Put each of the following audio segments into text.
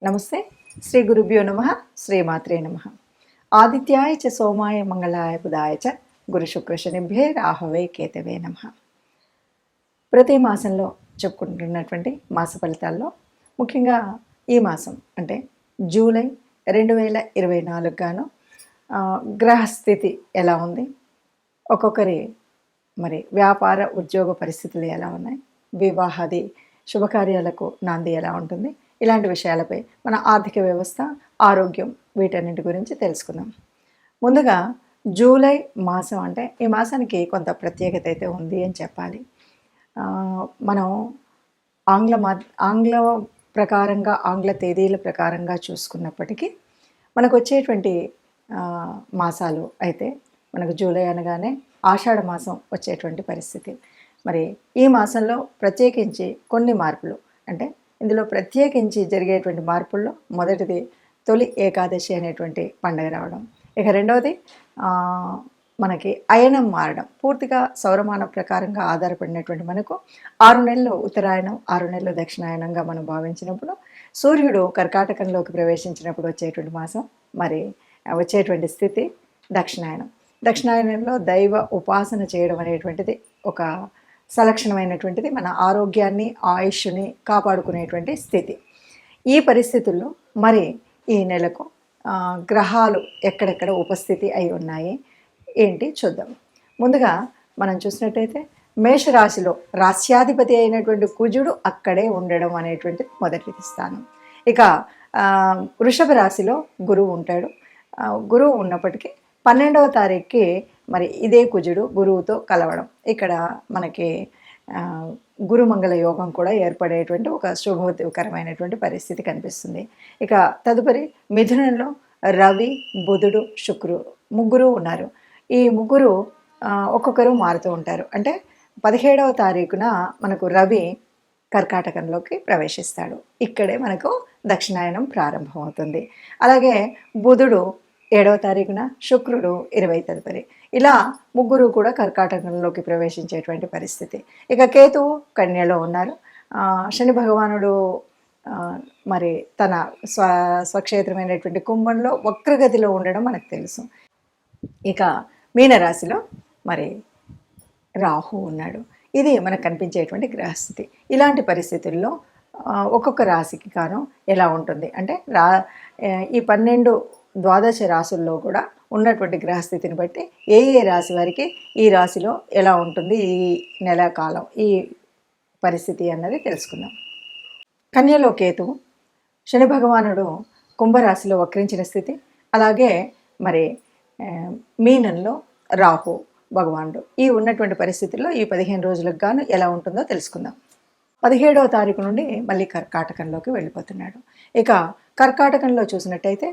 నమస్తే. శ్రీ గురుభ్యో నమ. శ్రీమాత్రే నమ. ఆదిత్యాయ చ సోమాయ మంగళాయ బుధాయ చ గురు శుక్ర శనిభ్యే రాహవే కేతవే నమ. ప్రతి మాసంలో చెప్పుకుంటున్నటువంటి మాస ఫలితాల్లో ముఖ్యంగా ఈ మాసం అంటే జూలై 2024 గాను గ్రహస్థితి ఎలా ఉంది, ఒక్కొక్కరి మరి వ్యాపార ఉద్యోగ పరిస్థితులు ఎలా ఉన్నాయి, వివాహాది శుభకార్యాలకు నాంది ఎలా ఉంటుంది, ఇలాంటి విషయాలపై మన ఆర్థిక వ్యవస్థ, ఆరోగ్యం వీటన్నిటి గురించి తెలుసుకుందాం. ముందుగా జూలై మాసం అంటే ఈ మాసానికి కొంత ప్రత్యేకత అయితే ఉంది అని చెప్పాలి. మనం ఆంగ్ల ప్రకారంగా ఆంగ్ల తేదీల ప్రకారంగా చూసుకున్నప్పటికీ మనకు వచ్చేటువంటి మాసాలు అయితే మనకు జూలై అనగానే ఆషాఢ మాసం వచ్చేటువంటి పరిస్థితి. మరి ఈ మాసంలో ప్రత్యేకించి కొన్ని మార్పులు అంటే ఇందులో ప్రత్యేకించి జరిగేటువంటి మార్పుల్లో మొదటిది తొలి ఏకాదశి అనేటువంటి పండుగ రావడం. ఇక రెండవది మనకి అయనం మారడం. పూర్తిగా సౌరమాన ప్రకారంగా ఆధారపడినటువంటి మనకు 6 నెలలు ఉత్తరాయణం, 6 నెలలు దక్షిణాయనంగా మనం భావించినప్పుడు సూర్యుడు కర్కాటకంలోకి ప్రవేశించినప్పుడు వచ్చేటువంటి మాసం, మరి వచ్చేటువంటి స్థితి దక్షిణాయనం. దక్షిణాయనంలో దైవ ఉపాసన చేయడం అనేటువంటిది ఒక సలక్షణమైనటువంటిది, మన ఆరోగ్యాన్ని ఆయుష్ని కాపాడుకునేటువంటి స్థితి. ఈ పరిస్థితుల్లో మరి ఈ నెలకు గ్రహాలు ఎక్కడెక్కడ ఉపస్థితి అయి ఉన్నాయి ఏంటి చూద్దాం. ముందుగా మనం చూసినట్టయితే మేషరాశిలో రాస్యాధిపతి అయినటువంటి కుజుడు అక్కడే ఉండడం అనేటువంటిది మొదటి స్థానం. ఇక వృషభ రాశిలో గురువు ఉంటాడు. గురువు ఉన్నప్పటికీ 12వ తారీఖుకి మరి ఇదే కుజుడు గురువుతో కలవడం, ఇక్కడ మనకి గురుమంగళ యోగం కూడా ఏర్పడేటువంటి ఒక శుభకరమైనటువంటి పరిస్థితి కనిపిస్తుంది. ఇక తదుపరి మిథునంలో రవి, బుధుడు, శుక్రుడు ముగ్గురు ఉన్నారు. ఈ ముగ్గురు ఒక్కొక్కరు మారుతూ ఉంటారు. అంటే 17వ తారీఖున మనకు రవి కర్కాటకంలోకి ప్రవేశిస్తాడు. ఇక్కడే మనకు దక్షిణాయనం ప్రారంభమవుతుంది. అలాగే బుధుడు 7వ తారీఖున, శుక్రుడు 20 తదుపరి, ఇలా ముగ్గురు కూడా కర్కాటకంలోకి ప్రవేశించేటువంటి పరిస్థితి. ఇక కేతువు కన్యలో ఉన్నారు. శని భగవానుడు మరి తన స్వక్షేత్రమైనటువంటి కుంభంలో వక్రగతిలో ఉండడం మనకు తెలుసు. ఇక మీనరాశిలో మరి రాహు ఉన్నాడు. ఇది మనకు కనిపించేటువంటి గ్రహస్థితి. ఇలాంటి పరిస్థితుల్లో ఒక్కొక్క రాశికి కాను ఎలా ఉంటుంది అంటే ఈ 12 ద్వాదశ రాశుల్లో కూడా ఉన్నటువంటి గ్రహస్థితిని బట్టి ఏ రాశి వారికి ఈ రాశిలో ఎలా ఉంటుంది ఈ నెల కాలం ఈ పరిస్థితి అన్నది తెలుసుకుందాం. కన్యలో కేతువు, శని భగవానుడు కుంభరాశిలో వక్రించిన స్థితి, అలాగే మరి మీనంలో రాహు భగవానుడు ఈ ఉన్నటువంటి పరిస్థితుల్లో ఈ 15 రోజులకు గాను ఎలా ఉంటుందో తెలుసుకుందాం. 17వ తారీఖు నుండి మళ్ళీ కర్కాటకంలోకి వెళ్ళిపోతున్నాడు. ఇక కర్కాటకంలో చూసినట్టయితే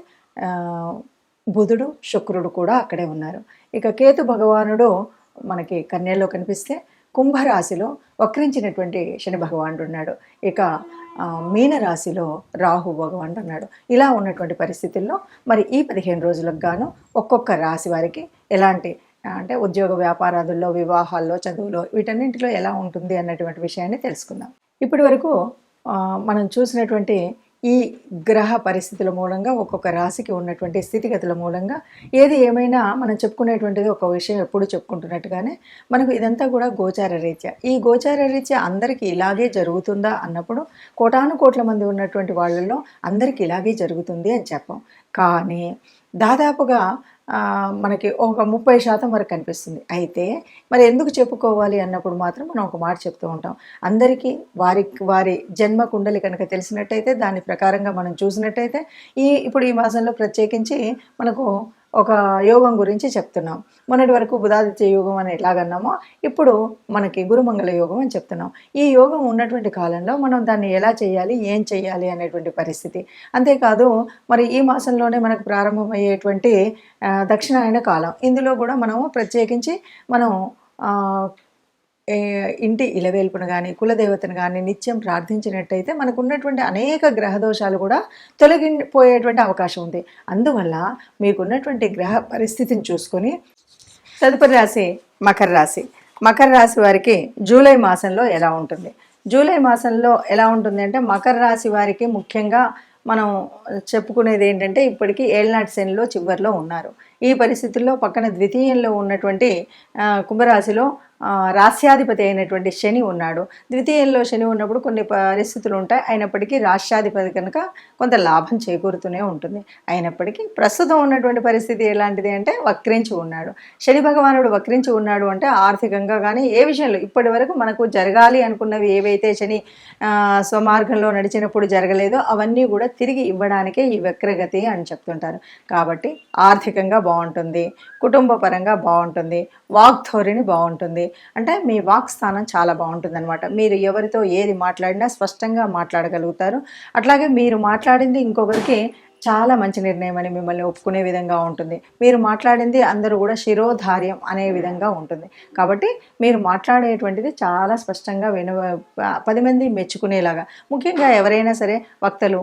బుధుడు, శుక్రుడు కూడా అక్కడే ఉన్నారు. ఇక కేతు భగవానుడు మనకి కన్యలో కనిపిస్తే కుంభరాశిలో వక్రించినటువంటి శని భగవానుడు ఉన్నాడు. ఇక మీనరాశిలో రాహు భగవానుడు ఉన్నాడు. ఇలా ఉన్నటువంటి పరిస్థితుల్లో మరి ఈ 15 రోజులకు గాను ఒక్కొక్క రాశి వారికి ఎలాంటి అంటే ఉద్యోగ వ్యాపారాదుల్లో, వివాహాల్లో, చదువులో వీటన్నింటిలో ఎలా ఉంటుంది అన్నటువంటి విషయాన్ని తెలుసుకుందాం. ఇప్పటి వరకు మనం చూసినటువంటి ఈ గ్రహ పరిస్థితుల మూలంగా ఒక్కొక్క రాశికి ఉన్నటువంటి స్థితిగతుల మూలంగా ఏది ఏమైనా మనం చెప్పుకునేటువంటిది ఒక విషయం ఎప్పుడు చెప్పుకుంటున్నట్టుగానే మనకు ఇదంతా కూడా గోచార రీత్యా. ఈ గోచార రీత్యా అందరికీ ఇలాగే జరుగుతుందా అన్నప్పుడు కోటాను కోట్ల మంది ఉన్నటువంటి వాళ్ళల్లో అందరికీ ఇలాగే జరుగుతుంది అని చెప్పం. కానీ దాదాపుగా మనకి ఒక 30% వరకు కనిపిస్తుంది. అయితే మరి ఎందుకు చెప్పుకోవాలి అన్నప్పుడు మాత్రం మనం ఒక మాట చెప్తూ ఉంటాం. అందరికీ వారి జన్మ కుండలి కనుక తెలిసినట్టయితే దాని ప్రకారంగా మనం చూసినట్టయితే ఇప్పుడు ఈ మాసంలో ప్రత్యేకించి మనకు ఒక యోగం గురించి చెప్తున్నాం. మొన్నటి వరకు బుధాదిత్య యోగం అని ఎలాగన్నామో ఇప్పుడు మనకి గురుమంగళ యోగం అని చెప్తున్నాం. ఈ యోగం ఉన్నటువంటి కాలంలో మనం దాన్ని ఎలా చేయాలి, ఏం చేయాలి అనేటువంటి పరిస్థితి. అంతేకాదు మరి ఈ మాసంలోనే మనకు ప్రారంభమయ్యేటువంటి దక్షిణాయన కాలం, ఇందులో కూడా మనము ప్రత్యేకించి మనం ఇంటి ఇలవేల్పును కానీ కులదేవతను కానీ నిత్యం ప్రార్థించినట్టయితే మనకు ఉన్నటువంటి అనేక గ్రహదోషాలు కూడా తొలగిపోయేటువంటి అవకాశం ఉంది. అందువల్ల మీకున్నటువంటి గ్రహ పరిస్థితిని చూసుకొని తదుపరి రాశి మకర రాశి. మకర రాశి వారికి జూలై మాసంలో ఎలా ఉంటుంది? జూలై మాసంలో ఎలా ఉంటుంది అంటే మకర రాశి వారికి ముఖ్యంగా మనం చెప్పుకునేది ఏంటంటే ఇప్పటికీ ఏళ్ళనాటి శనిలో చివరిలో ఉన్నారు. ఈ పరిస్థితుల్లో పక్కన ద్వితీయంలో ఉన్నటువంటి కుంభరాశిలో రాస్యాధిపతి అయినటువంటి శని ఉన్నాడు. ద్వితీయంలో శని ఉన్నప్పుడు కొన్ని పరిస్థితులు ఉంటాయి. అయినప్పటికీ రాష్ట్రాధిపతి కనుక కొంత లాభం చేకూరుతూనే ఉంటుంది. అయినప్పటికీ ప్రస్తుతం ఉన్నటువంటి పరిస్థితి ఎలాంటిది అంటే వక్రించి ఉన్నాడు. శని భగవానుడు వక్రించి ఉన్నాడు అంటే ఆర్థికంగా కానీ ఏ విషయంలో ఇప్పటి వరకు మనకు జరగాలి అనుకున్నవి ఏవైతే శని స్వమార్గంలో నడిచినప్పుడు జరగలేదో అవన్నీ కూడా తిరిగి ఇవ్వడానికే ఈ వక్రగతి అని చెప్తుంటారు. కాబట్టి ఆర్థికంగా బాగుంటుంది, కుటుంబ పరంగా బాగుంటుంది, వాగ్ధోరణి బాగుంటుంది. అంటే మీ వాక్ స్థానం చాలా బాగుంటుంది అనమాట. మీరు ఎవరితో ఏది మాట్లాడినా స్పష్టంగా మాట్లాడగలుగుతారు. అట్లాగే మీరు మాట్లాడింది ఇంకొకరికి చాలా మంచి నిర్ణయం అని మిమ్మల్ని ఒప్పుకునే విధంగా ఉంటుంది. మీరు మాట్లాడింది అందరూ కూడా శిరోధార్యం అనే విధంగా ఉంటుంది. కాబట్టి మీరు మాట్లాడేటువంటిది చాలా స్పష్టంగా 10 మంది మెచ్చుకునేలాగా, ముఖ్యంగా ఎవరైనా సరే వక్తలు,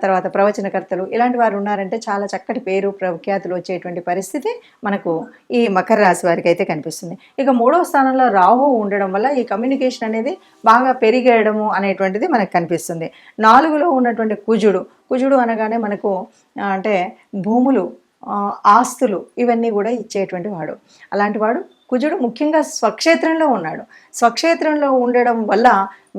తర్వాత ప్రవచనకర్తలు ఇలాంటి వారు ఉన్నారంటే చాలా చక్కటి పేరు ప్రఖ్యాతులు వచ్చేటువంటి పరిస్థితి మనకు ఈ మకర రాశి వారికి అయితే కనిపిస్తుంది. ఇక 3వ స్థానంలో రాహు ఉండడం వల్ల ఈ కమ్యూనికేషన్ అనేది బాగా పెరిగేయడము అనేటువంటిది మనకు కనిపిస్తుంది. 4లో ఉన్నటువంటి కుజుడు అనగానే మనకు అంటే భూములు, ఆస్తులు ఇవన్నీ కూడా ఇచ్చేటువంటి వాడు. అలాంటి వాడు కుజుడు ముఖ్యంగా స్వక్షేత్రంలో ఉన్నాడు. స్వక్షేత్రంలో ఉండడం వల్ల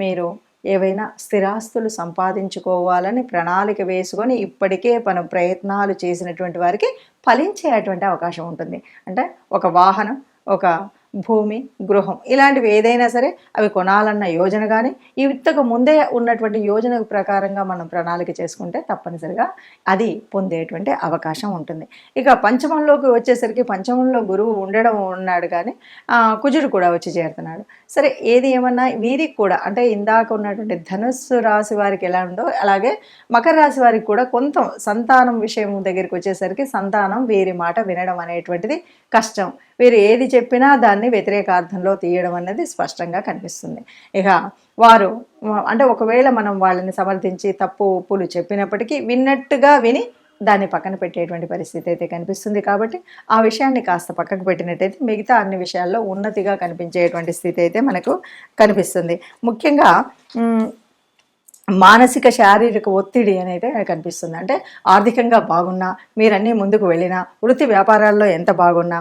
మీరు ఏవైనా స్థిరాస్తులు సంపాదించుకోవాలని ప్రణాళిక వేసుకొని ఇప్పటికే ప్రయత్నాలు చేసినటువంటి వారికి ఫలించేటువంటి అవకాశం ఉంటుంది. అంటే ఒక వాహనం, ఒక భూమి, గృహం ఇలాంటివి ఏదైనా సరే అవి కొనాలన్న యోజన కానీ ఇంతకు ముందే ఉన్నటువంటి యోజన ప్రకారంగా మనం ప్రణాళిక చేసుకుంటే తప్పనిసరిగా అది పొందేటువంటి అవకాశం ఉంటుంది. ఇక పంచమంలోకి వచ్చేసరికి పంచమంలో గురువు ఉండడం ఉన్నాడు కానీ కుజుడు కూడా వచ్చి చేరుతున్నాడు. సరే ఏది ఏమన్నా వీరికి కూడా అంటే ఇందాక ఉన్నటువంటి ధనుస్సు రాశి వారికి ఎలా ఉందో అలాగే మకర రాశి వారికి కూడా కొంత సంతానం విషయం దగ్గరికి వచ్చేసరికి సంతానం వీరి మాట వినడం అనేటువంటిది కష్టం. వీరు ఏది చెప్పినా దాన్ని వ్యతిరేకార్థంలో తీయడం అనేది స్పష్టంగా కనిపిస్తుంది. ఇక వారు అంటే ఒకవేళ మనం వాళ్ళని సమర్థించి తప్పు ఒప్పులు చెప్పినప్పటికీ విన్నట్టుగా విని దాన్ని పక్కన పెట్టేటువంటి పరిస్థితి అయితే కనిపిస్తుంది. కాబట్టి ఆ విషయాన్ని కాస్త పక్కకు పెట్టినట్టయితే మిగతా అన్ని విషయాల్లో ఉన్నతిగా కనిపించేటువంటి స్థితి అయితే మనకు కనిపిస్తుంది. ముఖ్యంగా మానసిక శారీరక ఒత్తిడి అనేది కనిపిస్తుంది. అంటే ఆర్థికంగా బాగున్నా, మీరన్నీ ముందుకు వెళ్ళినా, వృత్తి వ్యాపారాల్లో ఎంత బాగున్నా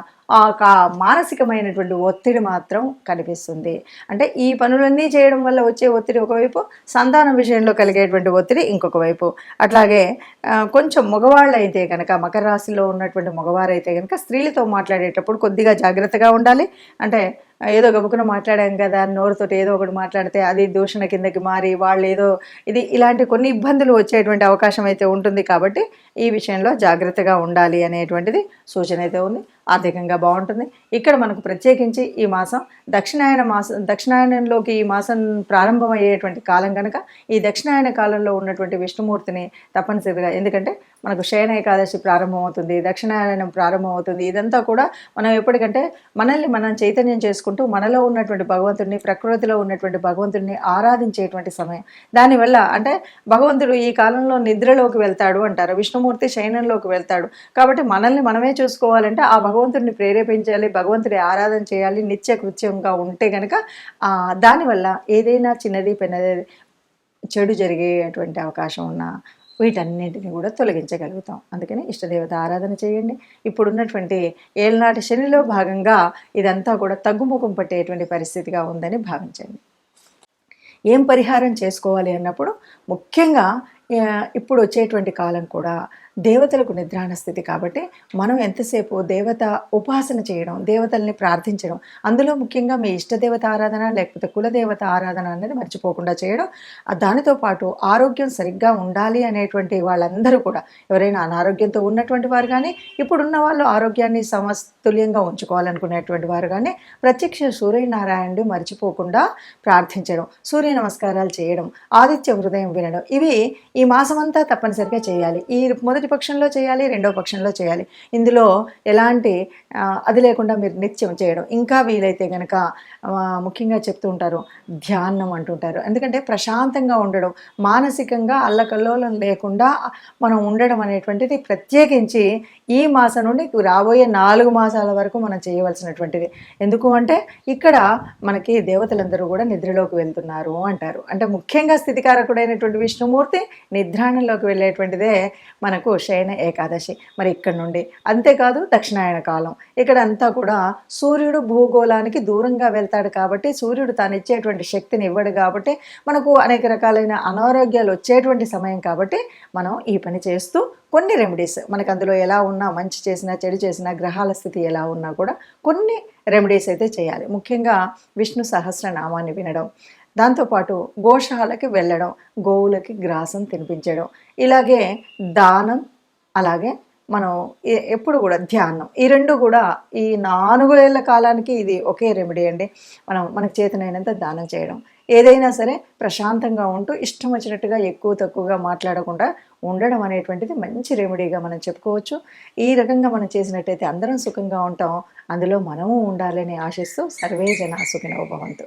మానసికమైనటువంటి ఒత్తిడి మాత్రం కనిపిస్తుంది. అంటే ఈ పనులన్నీ చేయడం వల్ల వచ్చే ఒత్తిడి ఒకవైపు, సంతానం విషయంలో కలిగేటువంటి ఒత్తిడి ఇంకొక వైపు. అట్లాగే కొంచెం మగవాళ్ళు అయితే కనుక, మకర రాశిలో ఉన్నటువంటి మగవారైతే కనుక స్త్రీలతో మాట్లాడేటప్పుడు కొద్దిగా జాగ్రత్తగా ఉండాలి. అంటే ఏదో గబుకున మాట్లాడాం కదా నోరుతోటి ఏదో ఒకటి మాట్లాడితే అది దూషణ కిందకి మారి వాళ్ళు ఏదో ఇలాంటి కొన్ని ఇబ్బందులు వచ్చేటువంటి అవకాశం అయితే ఉంటుంది. కాబట్టి ఈ విషయంలో జాగ్రత్తగా ఉండాలి అనేటువంటిది సూచన అయితే ఉంది. ఆర్థికంగా బాగుంటుంది. ఇక్కడ మనకు ప్రత్యేకించి ఈ మాసం దక్షిణాయనంలోకి ఈ మాసం ప్రారంభమయ్యేటువంటి కాలం కనుక ఈ దక్షిణాయన కాలంలో ఉన్నటువంటి విష్ణుమూర్తిని తప్పనిసరిగా, ఎందుకంటే మనకు శయన ఏకాదశి ప్రారంభమవుతుంది, దక్షిణాయనం ప్రారంభమవుతుంది. ఇదంతా కూడా మనం ఎప్పటికంటే మనల్ని మనం చైతన్యం చేసుకుంటూ మనలో ఉన్నటువంటి భగవంతుడిని, ప్రకృతిలో ఉన్నటువంటి భగవంతుడిని ఆరాధించేటువంటి సమయం. దానివల్ల అంటే భగవంతుడు ఈ కాలంలో నిద్రలోకి వెళ్తాడు అంటారు, విష్ణుమూర్తి శయనంలోకి వెళ్తాడు. కాబట్టి మనల్ని మనమే చూసుకోవాలంటే ఆ భగవంతుడిని ప్రేరేపించాలి, భగవంతుడి ఆరాధన చేయాలి నిత్య కృత్యంగా ఉంటే కనుక దానివల్ల ఏదైనా చిన్నది పెద్దది చెడు జరిగేటువంటి అవకాశం ఉన్నా వీటన్నింటినీ కూడా తొలగించగలుగుతాం. అందుకని ఇష్టదేవత ఆరాధన చేయండి. ఇప్పుడున్నటువంటి ఏళ్ళనాటి శనిలో భాగంగా ఇదంతా కూడా తగ్గుముఖం పట్టేటువంటి పరిస్థితిగా ఉందని భావించండి. ఏం పరిహారం చేసుకోవాలి అన్నప్పుడు ముఖ్యంగా ఇప్పుడు వచ్చేటువంటి కాలం కూడా దేవతలకు నిద్రాణ స్థితి. కాబట్టి మనం ఎంతసేపు దేవత ఉపాసన చేయడం, దేవతల్ని ప్రార్థించడం, అందులో ముఖ్యంగా మీ ఇష్టదేవత ఆరాధన లేకపోతే కులదేవత ఆరాధన అనేది మర్చిపోకుండా చేయడం. దానితో పాటు ఆరోగ్యం సరిగ్గా ఉండాలి అనేటువంటి వాళ్ళందరూ కూడా, ఎవరైనా అనారోగ్యంతో ఉన్నటువంటి వారు కానీ, ఇప్పుడున్న వాళ్ళు ఆరోగ్యాన్ని సమతుల్యంగా ఉంచుకోవాలనుకునేటువంటి వారు కానీ ప్రత్యక్ష సూర్యనారాయణుడు మర్చిపోకుండా ప్రార్థించడం, సూర్య నమస్కారాలు చేయడం, ఆదిత్య హృదయం వినడం, ఇవి ఈ మాసమంతా తప్పనిసరిగా చేయాలి. ఈ మొదటి మొదటి పక్షంలో చేయాలి, రెండో పక్షంలో చేయాలి. ఇందులో ఎలాంటి అది లేకుండా మీరు నిత్యం చేయడం. ఇంకా వీలైతే గనక ముఖ్యంగా చెప్తూ ఉంటారు ధ్యానం అంటుంటారు. ఎందుకంటే ప్రశాంతంగా ఉండడం, మానసికంగా అల్లకల్లోలం లేకుండా మనం ఉండడం అనేటువంటిది ప్రత్యేకించి ఈ మాసం నుండి రాబోయే 4 మాసాల వరకు మనం చేయవలసినటువంటిది. ఎందుకు అంటే ఇక్కడ మనకి దేవతలందరూ కూడా నిద్రలోకి వెళ్తున్నారు అంటారు. అంటే ముఖ్యంగా స్థితికారకుడైనటువంటి విష్ణుమూర్తి నిద్రాణంలోకి వెళ్ళేటువంటిదే మనకు శయన ఏకాదశి. మరి ఇక్కడ నుండి అంతేకాదు దక్షిణాయన కాలం ఇక్కడ అంతా కూడా సూర్యుడు భూగోళానికి దూరంగా వెళ్తాడు కాబట్టి, సూర్యుడు తాను ఇచ్చేటువంటి శక్తిని ఇవ్వడు కాబట్టి, మనకు అనేక రకాలైన అనారోగ్యాలు వచ్చేటువంటి సమయం కాబట్టి మనం ఈ పని చేస్తూ కొన్ని రెమెడీస్ మనకు అందులో ఎలా ఉన్నా, మంచి చేసినా చెడు చేసినా, గ్రహాల స్థితి ఎలా ఉన్నా కూడా కొన్ని రెమెడీస్ అయితే చేయాలి. ముఖ్యంగా విష్ణు సహస్రనామాన్ని వినడం, దాంతోపాటు గోశాలకి వెళ్ళడం, గోవులకి గ్రాసం తినిపించడం, ఇలాగే దానం, అలాగే మనం ఎప్పుడు కూడా ధ్యానం, ఈ రెండు కూడా ఈ 4 ఏళ్ల కాలానికి ఇది ఒకే రెమెడీ అండి. మనకు చేతనైనంత దానం చేయడం, ఏదైనా సరే ప్రశాంతంగా ఉంటూ ఇష్టం వచ్చినట్టుగా ఎక్కువ తక్కువగా మాట్లాడకుండా ఉండడం అనేటువంటిది మంచి రెమెడీగా మనం చెప్పుకోవచ్చు. ఈ రకంగా మనం చేసినట్టయితే అందరం సుఖంగా ఉంటాం, అందులో మనము ఉండాలని ఆశిస్తూ సర్వే జనా సుఖినో భవంతు.